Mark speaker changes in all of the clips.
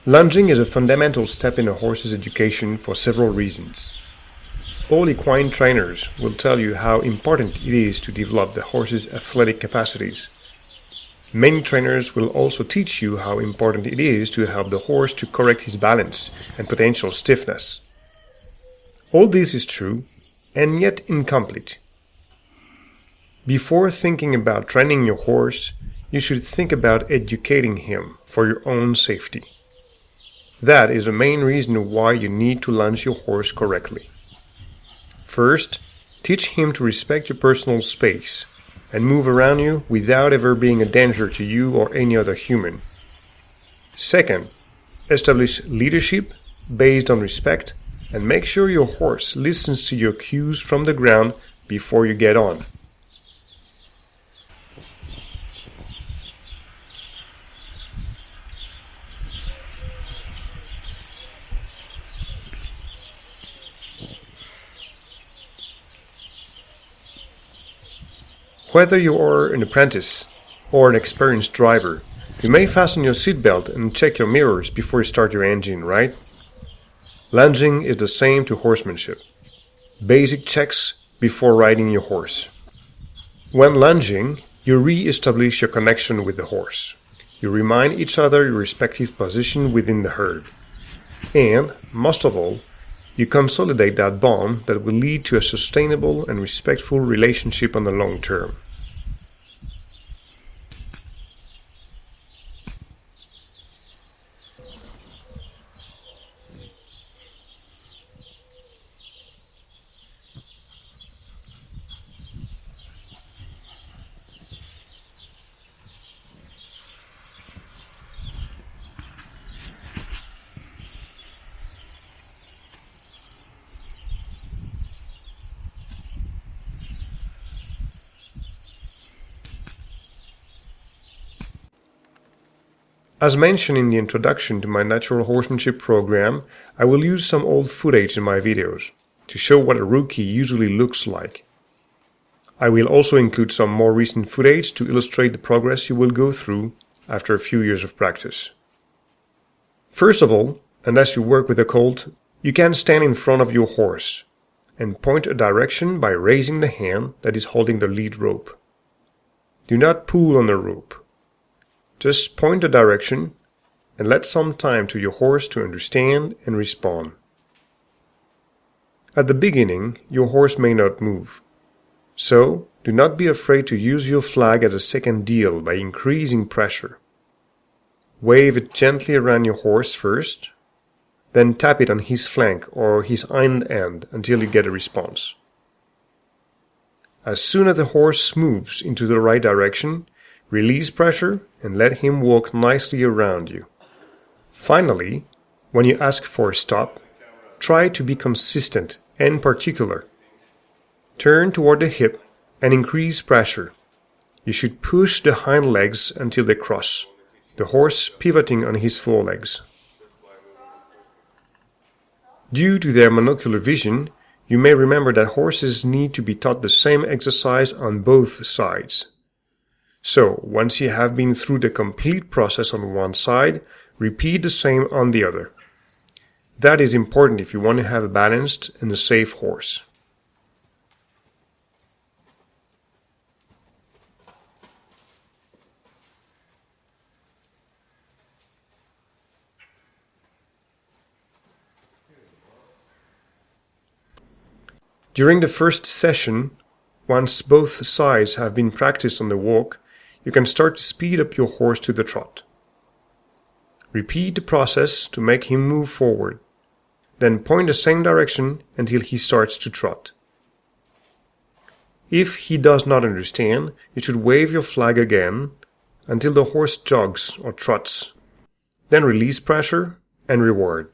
Speaker 1: Lunging is a fundamental step in a horse's education for several reasons. All equine trainers will tell you how important it is to develop the horse's athletic capacities. Many trainers will also teach you how important it is to help the horse to correct his balance and potential stiffness. All this is true, and yet incomplete. Before thinking about training your horse, you should think about educating him for your own safety. That is the main reason why you need to lunge your horse correctly. First, teach him to respect your personal space and move around you without ever being a danger to you or any other human. Second, establish leadership based on respect and make sure your horse listens to your cues from the ground before you get on. Whether you are an apprentice or an experienced driver, you may fasten your seatbelt and check your mirrors before you start your engine, right? Lunging is the same to horsemanship. Basic checks before riding your horse. When lunging, you re-establish your connection with the horse. You remind each other your respective position within the herd. And, most of all, you consolidate that bond that will lead to a sustainable and respectful relationship on the long term. As mentioned in the introduction to my natural horsemanship program, I will use some old footage in my videos to show what a rookie usually looks like. I will also include some more recent footage to illustrate the progress you will go through after a few years of practice. First of all, unless you work with a colt, you can stand in front of your horse and point a direction by raising the hand that is holding the lead rope. Do not pull on the rope. Just point a direction and let some time to your horse to understand and respond. At the beginning, your horse may not move. So, do not be afraid to use your flag as a second deal by increasing pressure. Wave it gently around your horse first, then tap it on his flank or his hind end until you get a response. As soon as the horse moves into the right direction, release pressure and let him walk nicely around you. Finally, when you ask for a stop, try to be consistent and particular. Turn toward the hip and increase pressure. You should push the hind legs until they cross, the horse pivoting on his forelegs. Due to their monocular vision, you may remember that horses need to be taught the same exercise on both sides. So, once you have been through the complete process on one side, repeat the same on the other. That is important if you want to have a balanced and a safe horse. During the first session, once both sides have been practiced on the walk, you can start to speed up your horse to the trot. Repeat the process to make him move forward. Then point the same direction until he starts to trot. If he does not understand, you should wave your flag again until the horse jogs or trots. Then release pressure and reward.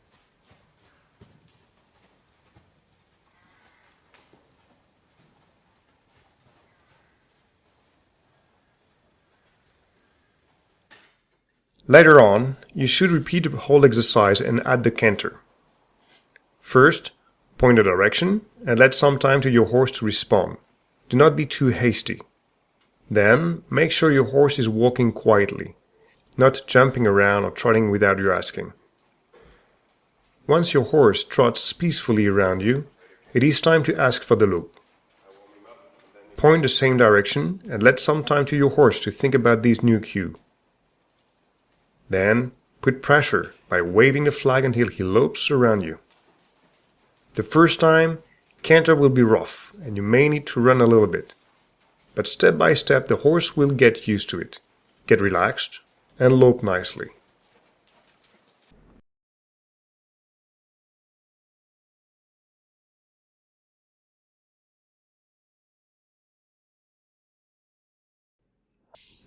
Speaker 1: Later on, you should repeat the whole exercise and add the canter. First, point the direction and let some time to your horse to respond. Do not be too hasty. Then, make sure your horse is walking quietly, not jumping around or trotting without you asking. Once your horse trots peacefully around you, it is time to ask for the loop. Point the same direction and let some time to your horse to think about this new cue. Then, put pressure by waving the flag until he lopes around you. The first time, canter will be rough and you may need to run a little bit. But step by step the horse will get used to it, get relaxed, and lope nicely.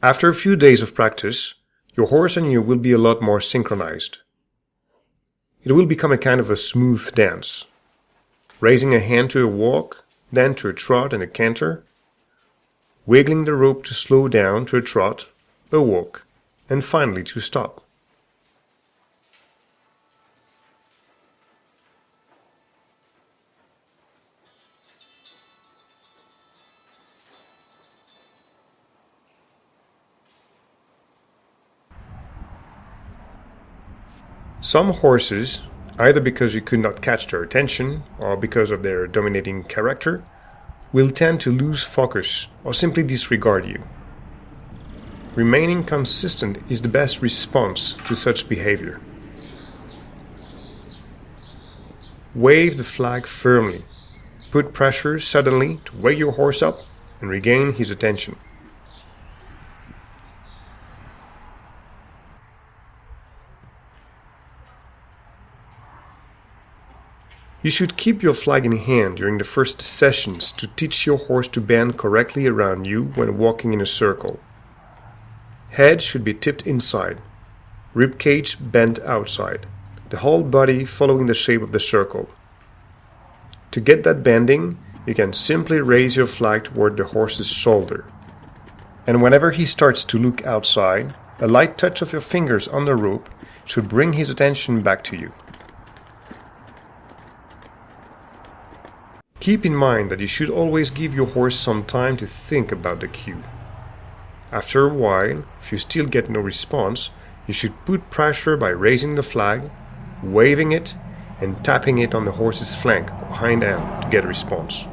Speaker 1: After a few days of practice, your horse and you will be a lot more synchronized. It will become a kind of a smooth dance. Raising a hand to a walk, then to a trot and a canter, wiggling the rope to slow down to a trot, a walk, and finally to stop. Some horses, either because you could not catch their attention or because of their dominating character, will tend to lose focus or simply disregard you. Remaining consistent is the best response to such behavior. Wave the flag firmly. Put pressure suddenly to wake your horse up and regain his attention. You should keep your flag in hand during the first sessions to teach your horse to bend correctly around you when walking in a circle. Head should be tipped inside, ribcage bent outside, the whole body following the shape of the circle. To get that bending, you can simply raise your flag toward the horse's shoulder. And whenever he starts to look outside, a light touch of your fingers on the rope should bring his attention back to you. Keep in mind that you should always give your horse some time to think about the cue. After a while, if you still get no response, you should put pressure by raising the flag, waving it, and tapping it on the horse's flank or hind end to get a response.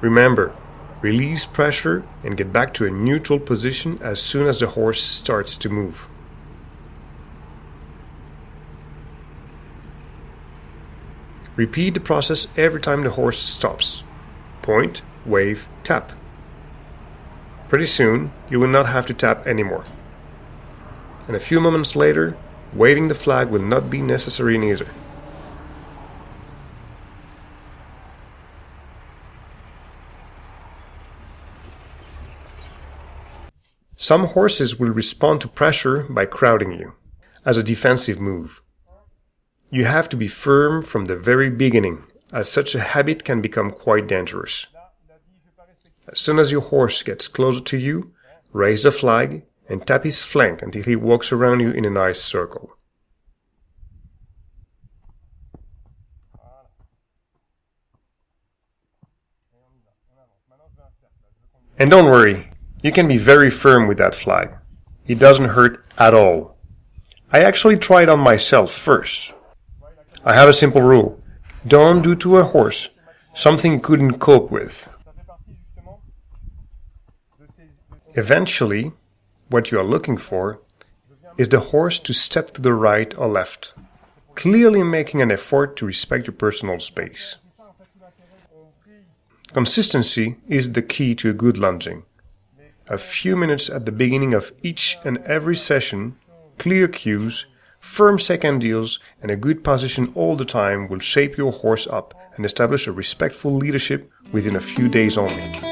Speaker 1: Remember, release pressure and get back to a neutral position as soon as the horse starts to move. Repeat the process every time the horse stops. Point, wave, tap. Pretty soon, you will not have to tap anymore. And a few moments later, waving the flag will not be necessary neither. Some horses will respond to pressure by crowding you, as a defensive move. You have to be firm from the very beginning, as such a habit can become quite dangerous. As soon as your horse gets closer to you, raise the flag and tap his flank until he walks around you in a nice circle. And don't worry, you can be very firm with that flag. It doesn't hurt at all. I actually tried on myself first. I have a simple rule. Don't do to a horse something you couldn't cope with. Eventually, what you are looking for is the horse to step to the right or left, clearly making an effort to respect your personal space. Consistency is the key to a good lunging. A few minutes at the beginning of each and every session, clear cues, firm second deals, and a good position all the time will shape your horse up and establish a respectful leadership within a few days only.